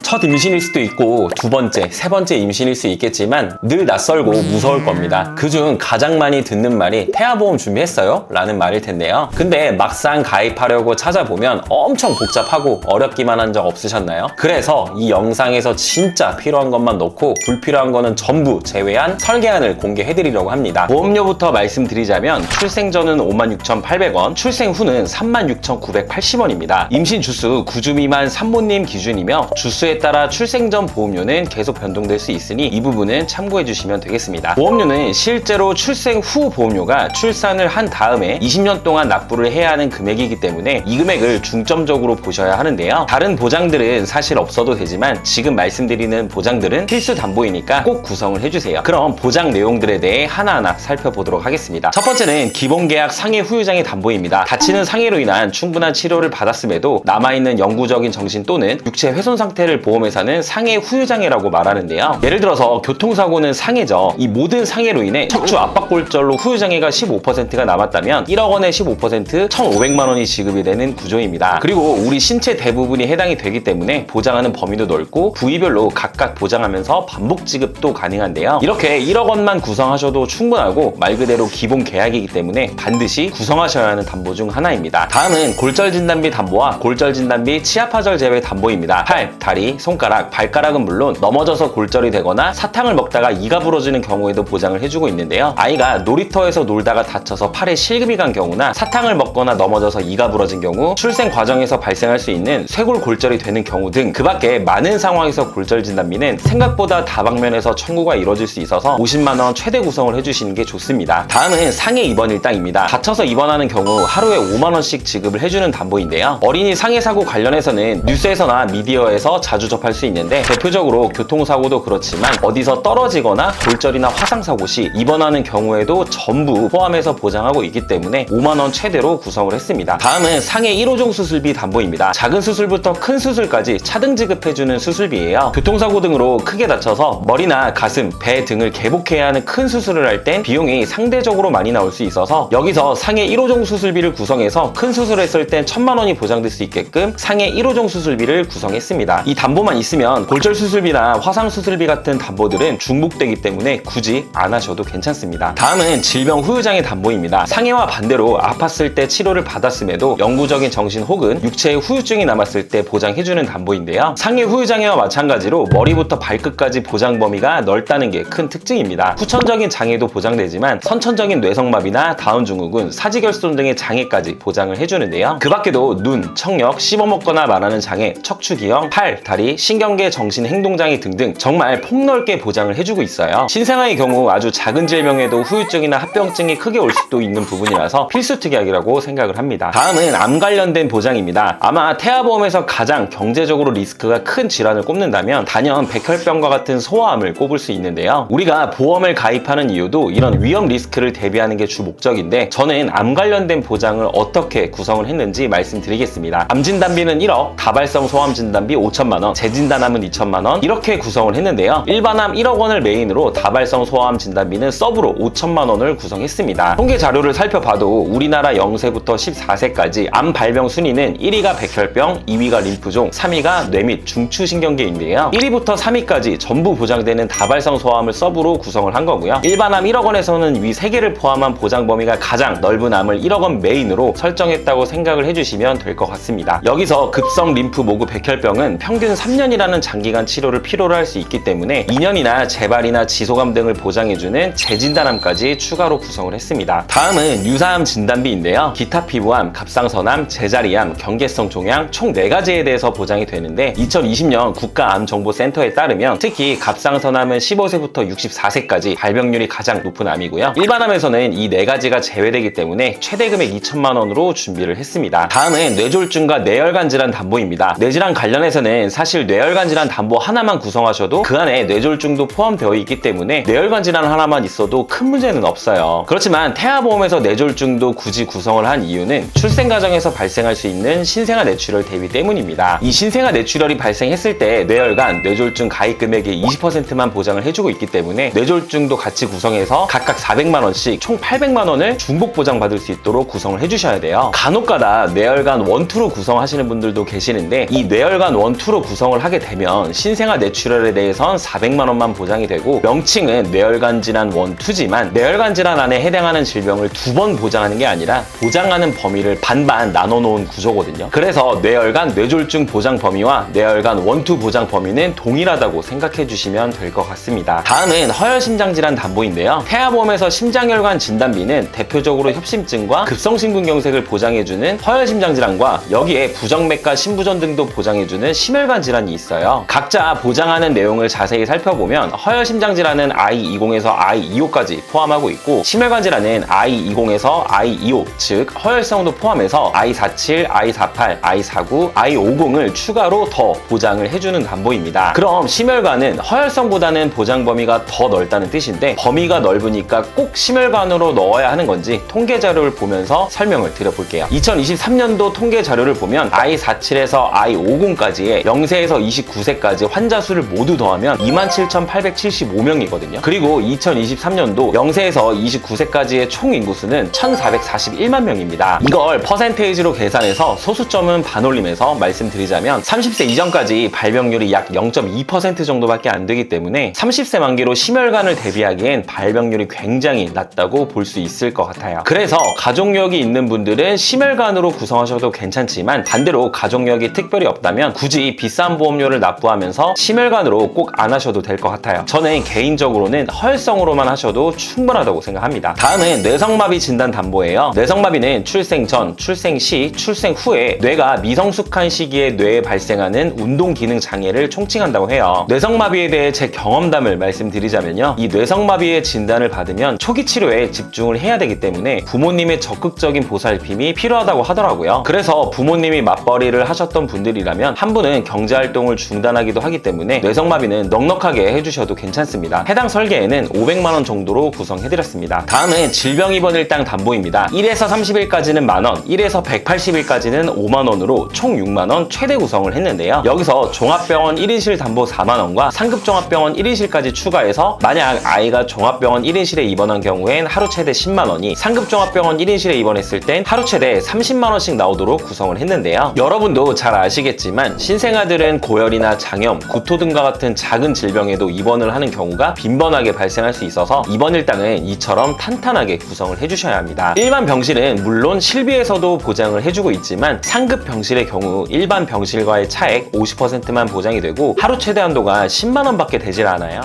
첫 임신일 수도 있고 두 번째, 세 번째 임신일 수 있겠지만 늘 낯설고 무서울 겁니다. 그중 가장 많이 듣는 말이 태아보험 준비했어요? 라는 말일 텐데요. 근데 막상 가입하려고 찾아보면 엄청 복잡하고 어렵기만 한 적 없으셨나요? 그래서 이 영상에서 진짜 필요한 것만 넣고 불필요한 거는 전부 제외한 설계안을 공개해드리려고 합니다. 보험료부터 말씀드리자면 출생 전은 56,800원, 출생 후는 36,980원입니다. 임신 주수 9주 미만 산모님 기준이며 주수에 따라 출생 전 보험료는 계속 변동될 수 있으니 이 부분은 참고해 주시면 되겠습니다. 보험료는 실제로 출생 후 보험료가 출산을 한 다음에 20년 동안 납부를 해야 하는 금액이기 때문에 이 금액을 중점적으로 보셔야 하는데요. 다른 보장들은 사실 없어도 되지만 지금 말씀드리는 보장들은 필수 담보이니까 꼭 구성을 해주세요. 그럼 보장 내용들에 대해 하나하나 살펴보도록 하겠습니다. 첫 번째는 기본계약 상해 후유장애 담보입니다. 다치는 상해로 인한 충분한 치료를 받았음에도 남아있는 영구적인 정신 또는 육체 훼손 상태를 보험회사는 상해 후유장애라고 말하는데요. 예를 들어서 교통사고는 상해죠. 이 모든 상해로 인해 척추 압박골절로 후유장애가 15%가 남았다면 1억 원의 15% 1,500만 원이 지급이 되는 구조입니다. 그리고 우리 신체 대부분이 해당이 되기 때문에 보장하는 범위도 넓고 부위별로 각각 보장하면서 반복 지급도 가능한데요. 이렇게 1억 원만 구성하셔도 충분하고 말 그대로 기본 계약이기 때문에 반드시 구성하셔야 하는 담보 중 하나입니다. 다음은 골절진단비 담보와 골절진단비 치아파절 제외 담보입니다. 팔, 다리, 손가락, 발가락은 물론 넘어져서 골절이 되거나 사탕을 먹다가 이가 부러지는 경우에도 보장을 해주고 있는데요. 아이가 놀이터에서 놀다가 다쳐서 팔에 실금이 간 경우나 사탕을 먹거나 넘어져서 이가 부러진 경우, 출생 과정에서 발생할 수 있는 쇄골 골절이 되는 경우 등 그 밖에 많은 상황에서 골절 진단비는 생각보다 다방면에서 청구가 이루어질 수 있어서 50만 원 최대 구성을 해주시는 게 좋습니다. 다음은 상해 입원 일당입니다. 다쳐서 입원하는 경우 하루에 5만 원씩 지급을 해주는 담보인데요. 어린이 상해 사고 관련해서는 뉴스에서나 미디어에서 자주 접할 수 있는데 대표적으로 교통사고도 그렇지만 어디서 떨어지거나 골절이나 화상사고 시 입원하는 경우에도 전부 포함해서 보장하고 있기 때문에 5만 원 최대로 구성을 했습니다. 다음은 상해 1호종 수술비 담보입니다. 작은 수술부터 큰 수술까지 차등 지급해주는 수술비예요. 교통사고 등으로 크게 다쳐서 머리나 가슴, 배 등을 개복해야 하는 큰 수술을 할 땐 비용이 상대적으로 많이 나올 수 있어서 여기서 상해 1호종 수술비를 구성해서 큰 수술했을 땐 1,000만 원이 보장될 수 있게끔 상해 1호종 수술비를 구성했습니다. 이 담보만 있으면 골절 수술비나 화상 수술비 같은 담보들은 중복되기 때문에 굳이 안 하셔도 괜찮습니다. 다음은 질병 후유장애 담보입니다. 상해와 반대로 아팠을 때 치료를 받았음에도 영구적인 정신 혹은 육체의 후유증이 남았을 때 보장해주는 담보인데요. 상해 후유장애와 마찬가지로 머리부터 발끝까지 보장 범위가 넓다는 게 큰 특징입니다. 후천적인 장애도 보장되지만 선천적인 뇌성마비나 다운 증후군, 사지결손 등의 장애까지 보장을 해주는데요. 그 밖에도 눈, 청력, 씹어먹거나 말하는 장애, 척추기형, 팔, 다리, 신경계, 정신행동장애 등등 정말 폭넓게 보장을 해주고 있어요. 신생아의 경우 아주 작은 질병에도 후유증이나 합병증이 크게 올 수도 있는 부분이라서 필수 특약이라고 생각을 합니다. 다음은 암 관련된 보장입니다. 아마 태아보험에서 가장 경제적으로 리스크가 큰 질환을 꼽는다면 단연 백혈병과 같은 소아암을 꼽을 수 있는데요. 우리가 보험을 가입하는 이유도 이런 위험 리스크를 대비하는 게 주 목적인데 저는 암 관련된 보장을 어떻게 구성을 했는지 말씀드리겠습니다. 암 진단비는 1억, 다발성 소암 진단비 5천만 원, 재진단암은 2천만 원 이렇게 구성을 했는데요. 일반암 1억 원을 메인으로 다발성 소아암 진단비는 서브로 5천만 원을 구성했습니다. 통계 자료를 살펴봐도 우리나라 0세부터 14세까지 암 발병 순위는 1위가 백혈병, 2위가 림프종, 3위가 뇌 및 중추신경계인데요. 1위부터 3위까지 전부 보장되는 다발성 소아암을 서브로 구성을 한 거고요. 일반암 1억 원에서는 위 3개를 포함한 보장 범위가 가장 넓은 암을 1억 원 메인으로 설정했다고 생각을 해주시면 될 것 같습니다. 여기서 급성 림프 모구 백혈병은 평균 3년이라는 장기간 치료를 필요로 할 수 있기 때문에 2년이나 재발이나 지소감 등을 보장해주는 재진단암까지 추가로 구성을 했습니다. 다음은 유사암 진단비인데요. 기타 피부암, 갑상선암, 제자리암, 경계성 종양 총 4가지에 대해서 보장이 되는데 2020년 국가암정보센터에 따르면 특히 갑상선암은 15세부터 64세까지 발병률이 가장 높은 암이고요. 일반암에서는 이 4가지가 제외되기 때문에 최대 금액 2천만 원으로 준비를 했습니다. 다음은 뇌졸중과 뇌혈관 질환 담보입니다. 뇌질환 관련해서는 사실 뇌혈관 질환 담보 하나만 구성하셔도 그 안에 뇌졸중도 포함되어 있기 때문에 뇌혈관 질환 하나만 있어도 큰 문제는 없어요. 그렇지만 태아보험에서 뇌졸중도 굳이 구성을 한 이유는 출생 과정에서 발생할 수 있는 신생아 뇌출혈 대비 때문입니다. 이 신생아 뇌출혈이 발생했을 때 뇌혈관, 뇌졸중 가입 금액의 20%만 보장을 해주고 있기 때문에 뇌졸중도 같이 구성해서 각각 400만 원씩 총 800만 원을 중복 보장받을 수 있도록 구성을 해주셔야 돼요. 간혹가다 뇌혈관 1, 2로 구성하시는 분들도 계시는데 이 뇌혈관 1, 2로 구성을 하게 되면 신생아 내추럴에 대해선 400만 원만 보장이 되고 명칭은 뇌혈관 질환 1, 2지만 뇌혈관 질환 안에 해당하는 질병을 2번 보장하는 게 아니라 보장하는 범위를 반반 나눠놓은 구조거든요. 그래서 뇌혈관 뇌졸중 보장 범위와 뇌혈관 1, 2 보장 범위는 동일하다고 생각해 주시면 될 것 같습니다. 다음은 허혈심장질환 담보인데요. 태아보험에서 심장혈관 진단비는 대표적으로 협심증과 급성심근경색을 보장해주는 허혈심장질환과 여기에 부정맥과 심부전 등도 보장해주는 심혈관 질환이 있어요. 각자 보장하는 내용을 자세히 살펴보면 허혈심장질환은 I20에서 I25까지 포함하고 있고 심혈관 질환은 I20에서 I25, 즉 허혈성도 포함해서 I47, I48, I49, I50을 추가로 더 보장을 해주는 담보입니다. 그럼 심혈관은 허혈성보다는 보장 범위가 더 넓다는 뜻인데 범위가 넓으니까 꼭 심혈관으로 넣어야 하는 건지 통계 자료를 보면서 설명을 드려볼게요. 2023년도 통계 자료를 보면 I47에서 I50까지의 0세에서 29세까지 환자 수를 모두 더하면 27,875명이거든요. 그리고 2023년도 0세에서 29세까지의 총 인구수는 1,441만 명입니다. 이걸 퍼센테이지로 계산해서 소수점은 반올림해서 말씀드리자면 30세 이전까지 발병률이 약 0.2% 정도밖에 안 되기 때문에 30세 만기로 심혈관을 대비하기엔 발병률이 굉장히 낮다고 볼 수 있을 것 같아요. 그래서 가족력이 있는 분들은 심혈관으로 구성하셔도 괜찮지만 반대로 가족력이 특별히 없다면 굳이 비싼 보험료를 납부하면서 심혈관으로 꼭 안 하셔도 될 것 같아요. 저는 개인적으로는 허혈성으로만 하셔도 충분하다고 생각합니다. 다음은 뇌성마비 진단 담보예요. 뇌성마비는 출생 전, 출생 시, 출생 후에 뇌가 미성숙한 시기에 뇌에 발생하는 운동 기능 장애를 총칭한다고 해요. 뇌성마비에 대해 제 경험담을 말씀드리자면요. 이 뇌성마비의 진단을 받으면 초기 치료에 집중을 해야 되기 때문에 부모님의 적극적인 보살핌이 필요하다고 하더라고요. 그래서 부모님이 맞벌이를 하셨던 분들이라면 한 분은 경제활동을 중단하기도 하기 때문에 뇌성마비는 넉넉하게 해주셔도 괜찮습니다. 해당 설계에는 500만 원 정도로 구성해드렸습니다. 다음은 질병입원일당 담보입니다. 1에서 30일까지는 만원, 1에서 180일까지는 5만원으로 총 6만원 최대 구성을 했는데요. 여기서 종합병원 1인실 담보 4만원과 상급종합병원 1인실까지 추가해서 만약 아이가 종합병원 1인실에 입원한 경우엔 하루 최대 10만원이, 상급종합병원 1인실에 입원했을 땐 하루 최대 30만원씩 나오도록 구성을 했는데요. 여러분도 잘 아시겠지만 신생아들은 고열이나 장염, 구토 등과 같은 작은 질병에도 입원을 하는 경우가 빈번하게 발생할 수 있어서 입원일당은 이처럼 탄탄하게 구성을 해주셔야 합니다. 일반 병실은 물론 실비에서도 보장을 해주고 있지만 상급 병실의 경우 일반 병실과의 차액 50%만 보장이 되고 하루 최대 한도가 10만원 밖에 되질 않아요.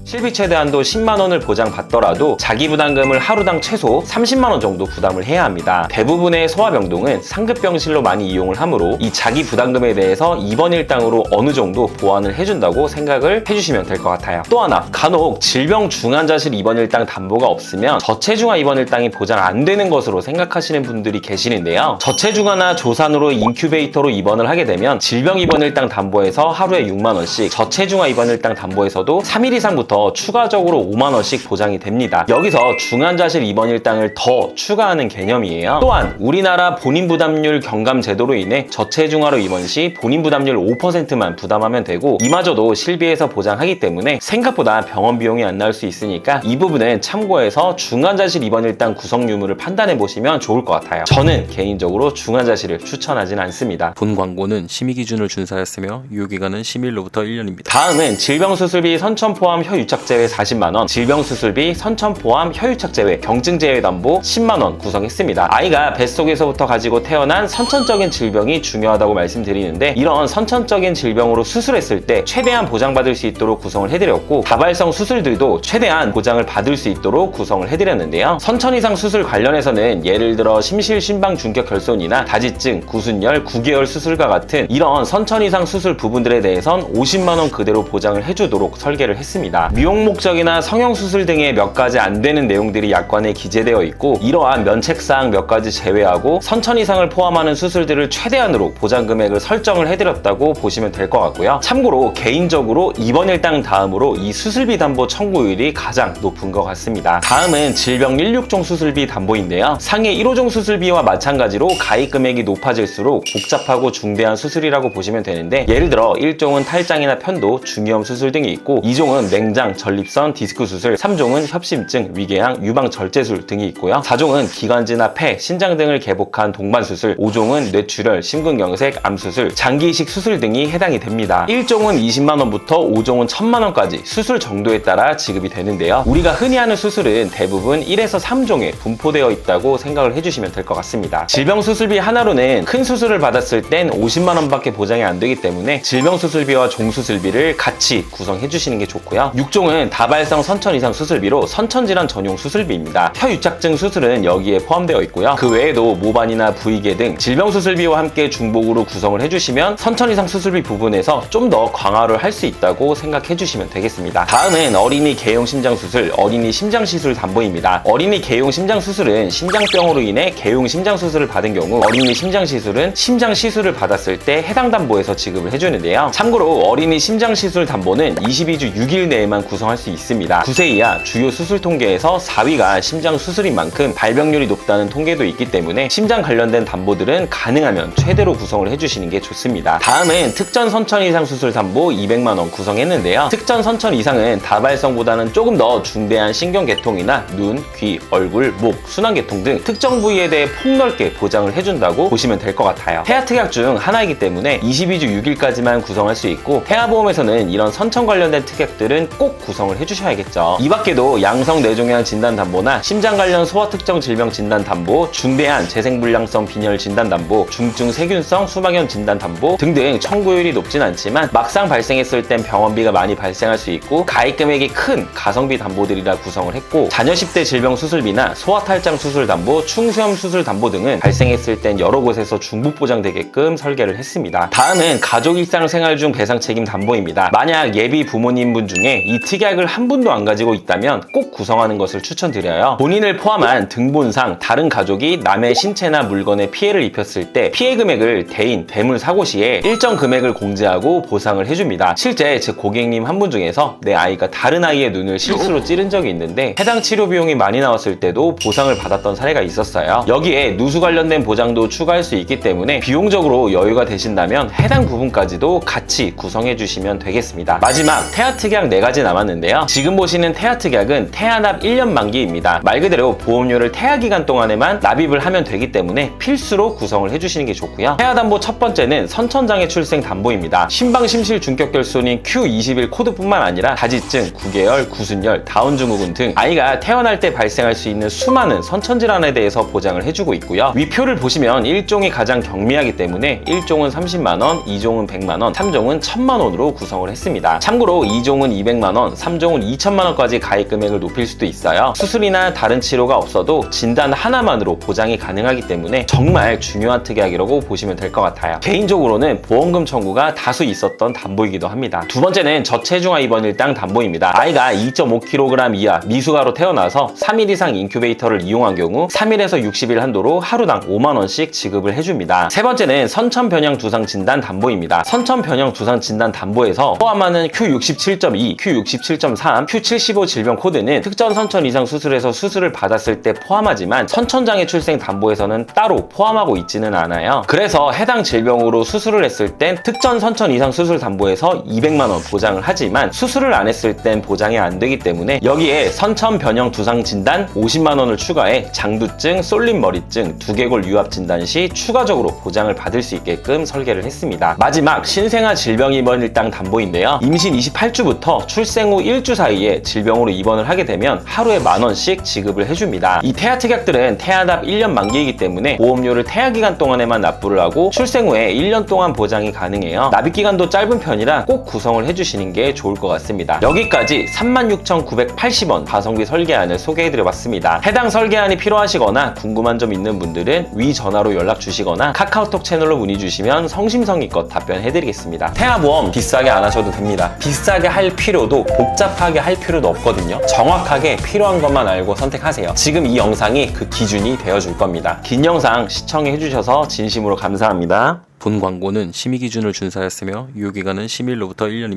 실비 최대 한도 10만원을 보장받더라도 자기부담금을 하루당 최소 30만원 정도 부담을 해야 합니다. 대부분의 소아병동은 상급병실로 많이 이용을 하므로 이 자기부담금에 대해서 입원일당으로 어느 정도 보완을 해준다고 생각을 해주시면 될 것 같아요. 또 하나, 간혹 질병 중환자실 입원일당 담보가 없으면 저체중아 입원일당이 보장 안 되는 것으로 생각하시는 분들이 계시는데요. 저체중아나 조산으로 인큐베이터로 입원을 하게 되면 질병 입원일당 담보에서 하루에 6만원씩, 저체중아 입원일당 담보에서도 3일 이상부터 추가적으로 5만원씩 보장이 됩니다. 여기서 중환자실 입원일당을 더 추가하는 개념이에요. 또한 우리나라 본인부담률 경감 제도로 인해 저체중아로 입원 시 본인부담률 5%만 부담하면 되고 이마저도 실비에서 보장하기 때문에 생각보다 병원 비용이 안 나올 수 있으니까 이 부분은 참고해서 중환자실 입원일당 구성 유무를 판단해 보시면 좋을 것 같아요. 저는 개인적으로 중환자실을 추천하진 않습니다. 본 광고는 심의 기준을 준수하였으며 유효기간은 심의일로부터 1년입니다. 다음은 질병수술비 선천 포함 혀유착 제외 40만원, 질병수술비 선천 포함 혀유착 제외 경증 제외 담보 10만원 구성했습니다. 아이가 뱃속에서부터 가지고 태어난 선천적인 질병이 중요하다고 말씀드리는데 이런 선천적인 질병으로 수술했을 때 최대한 보장받을 수 있도록 구성을 해드렸고 다발성 수술들도 최대한 보장을 받을 수 있도록 구성을 해드렸는데요. 선천 이상 수술 관련해서는 예를 들어 심실 심방 중격 결손이나 다지증, 구순열, 9개월 수술과 같은 이런 선천 이상 수술 부분들에 대해선 50만원 그대로 보장을 해주도록 설계를 했습니다. 미용 목적이나 성형수술 등의 몇 가지 안 되는 내용들이 약관에 기재되어 있고 이러한 면책사항 몇 가지 제외하고 선천 이상을 포함하는 수술들을 최대한으로 보장 금액을 설정을 해드렸다고 보시면 될 것 같고요. 참고로 개인적으로 입원일당 다음으로 이 수술비 담보 청구율이 가장 높은 것 같습니다. 다음은 질병 16종 수술비 담보인데요. 상해 1호종 수술비와 마찬가지로 가입 금액이 높아질수록 복잡하고 중대한 수술이라고 보시면 되는데 예를 들어 1종은 탈장이나 편도, 중이염 수술 등이 있고 2종은 맹장 대장내장, 전립선, 디스크 수술, 3종은 협심증, 위궤양, 유방절제술 등이 있고요. 4종은 기관지나 폐, 신장 등을 개복한 동반수술, 5종은 뇌출혈, 심근경색, 암수술, 장기이식 수술 등이 해당이 됩니다. 1종은 20만원부터 5종은 1000만원까지 수술 정도에 따라 지급이 되는데요. 우리가 흔히 하는 수술은 대부분 1에서 3종에 분포되어 있다고 생각을 해주시면 될 것 같습니다. 질병수술비 하나로는 큰 수술을 받았을 땐 50만원밖에 보장이 안 되기 때문에 질병수술비와 종수술비를 같이 구성해 주시는 게 좋고요. 6종은 다발성 선천 이상 수술비로 선천질환 전용 수술비입니다. 혀유착증 수술은 여기에 포함되어 있고요. 그 외에도 모반이나 부위계 등 질병수술비와 함께 중복으로 구성을 해주시면 선천 이상 수술비 부분에서 좀 더 강화를 할 수 있다고 생각해 주시면 되겠습니다. 다음은 어린이 개용 심장 수술, 어린이 심장 시술 담보입니다. 어린이 개용 심장 수술은 심장병으로 인해 개용 심장 수술을 받은 경우, 어린이 심장 시술은 심장 시술을 받았을 때 해당 담보에서 지급을 해주는데요. 참고로 어린이 심장 시술 담보는 22주 6일 내에만 구성할 수 있습니다. 9세 이하 주요 수술 통계에서 4위가 심장 수술인 만큼 발병률이 높다는 통계도 있기 때문에 심장 관련된 담보들은 가능하면 최대로 구성을 해주시는 게 좋습니다. 다음은 특전 선천 이상 수술 담보 200만원 구성했는데요. 특전 선천 이상은 다발성보다는 조금 더 중대한 신경계통이나 눈, 귀, 얼굴, 목, 순환계통 등 특정 부위에 대해 폭넓게 보장을 해준다고 보시면 될 것 같아요. 태아특약 중 하나이기 때문에 22주 6일까지만 구성할 수 있고, 태아보험에서는 이런 선천 관련된 특약들은 꼭 구성을 해주셔야겠죠. 이 밖에도 양성 뇌종양 진단 담보나 심장 관련 소아 특정 질병 진단 담보, 중대한 재생불량성 빈혈 진단 담보, 중증 세균성 수막염 진단 담보 등등 청구율이 높진 않지만 막상 발생했을 땐 병원비가 많이 발생할 수 있고 가입 금액이 큰 가성비 담보들이라 구성을 했고, 자녀 10대 질병 수술비나 소아 탈장 수술 담보, 충수염 수술 담보 등은 발생했을 땐 여러 곳에서 중복 보장되게끔 설계를 했습니다. 다음은 가족 일상생활 중 배상 책임 담보입니다. 만약 예비 부모님분 중에 이 특약을 한 분도 안 가지고 있다면 꼭 구성하는 것을 추천드려요. 본인을 포함한 등본상 다른 가족이 남의 신체나 물건에 피해를 입혔을 때 피해 금액을 대인, 대물 사고 시에 일정 금액을 공제하고 보상을 해줍니다. 실제 제 고객님 한 분 중에서 내 아이가 다른 아이의 눈을 실수로 찌른 적이 있는데 해당 치료 비용이 많이 나왔을 때도 보상을 받았던 사례가 있었어요. 여기에 누수 관련된 보장도 추가할 수 있기 때문에 비용적으로 여유가 되신다면 해당 부분까지도 같이 구성해 주시면 되겠습니다. 마지막 태아특약 4가지 남았는데요. 지금 보시는 태아특약은 태아납 1년 만기입니다. 말 그대로 보험료를 태아기간 동안에만 납입을 하면 되기 때문에 필수로 구성을 해주시는 게 좋고요. 태아담보 첫 번째는 선천장애 출생 담보입니다. 심방심실 중격결손인 Q21 코드뿐만 아니라 다지증, 구개열, 구순열, 다운증후군 등 아이가 태어날 때 발생할 수 있는 수많은 선천질환에 대해서 보장을 해주고 있고요. 위표를 보시면 1종이 가장 경미하기 때문에 1종은 30만원, 2종은 100만원, 3종은 1000만원으로 구성을 했습니다. 참고로 2종은 200만원, 3종은 2000만원까지 가입 금액을 높일 수도 있어요. 수술이나 다른 치료가 없어도 진단 하나만으로 보장이 가능하기 때문에 정말 중요한 특약이라고 보시면 될 것 같아요. 개인적으로는 보험금 청구가 다수 있었던 담보이기도 합니다. 두 번째는 저체중아 입원 일당 담보입니다. 아이가 2.5kg 이하 미숙아로 태어나서 3일 이상 인큐베이터를 이용한 경우 3일에서 60일 한도로 하루당 5만원씩 지급을 해줍니다. 세 번째는 선천변형 두상 진단 담보입니다. 선천변형 두상 진단 담보에서 포함하는 Q67.2, Q67.3, Q75 질병 코드는 특전 선천 이상 수술에서 수술을 받았을 때 포함하지만 선천장애 출생 담보에서는 따로 포함하고 있지는 않아요. 그래서 해당 질병으로 수술을 했을 땐 특전 선천 이상 수술 담보에서 200만원 보장을 하지만 수술을 안 했을 땐 보장이 안 되기 때문에 여기에 선천 변형 두상 진단 50만원을 추가해 장두증, 쏠림머리증, 두개골 유압 진단 시 추가적으로 보장을 받을 수 있게끔 설계를 했습니다. 마지막 신생아 질병 입원 일당 담보인데요. 임신 28주부터 출생 후 1주 사이에 질병으로 입원을 하게 되면 하루에 만원씩 지급을 해줍니다. 이 태아 특약들은 태아납 1년 만기이기 때문에 보험료를 태아 기간 동안에만 납부를 하고 출생 후에 1년 동안 보장이 가능해요. 납입 기간도 짧은 편이라 꼭 구성을 해주시는 게 좋을 것 같습니다. 여기까지 36,980원 가성비 설계안을 소개해드려봤습니다. 해당 설계안이 필요하시거나 궁금한 점 있는 분들은 위 전화로 연락 주시거나 카카오톡 채널로 문의 주시면 성심성의껏 답변해드리겠습니다. 태아보험 비싸게 안 하셔도 됩니다. 비싸게 할 필요도 복잡하게 할 필요도 없거든요. 정확하게 필요한 것만 알고 선택하세요. 지금 이 영상이 그 기준이 되어줄 겁니다. 긴 영상 시청해주셔서 진심으로 감사합니다. 본 광고는 심의 기준을 준수하였으며 유효기간은 10일로부터 1년입니다.